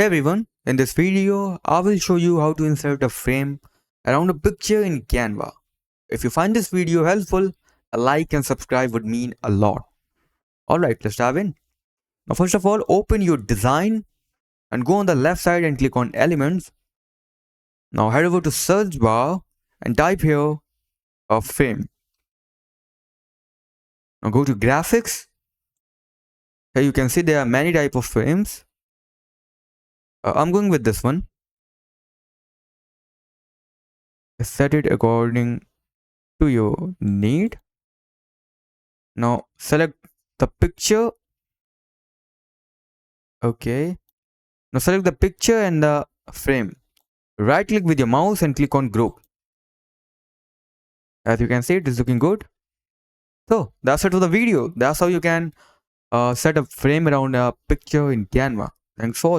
Hey everyone, in this video, I will show you how to insert a frame around a picture in Canva. If you find this video helpful, a like and subscribe would mean a lot. Alright, let's dive in. Now first of all, open your design and go on the left side and click on elements. Now head over to search bar and type here a frame. Now go to graphics. Here you can see there are many type of frames. I'm going with this one. Set it according to your need. Now select the picture. Okay. Now select the picture and the frame. Right click with your mouse and click on group. As you can see, it is looking good. So that's it for the video. That's how you can set a frame around a picture in Canva. Thanks for watching.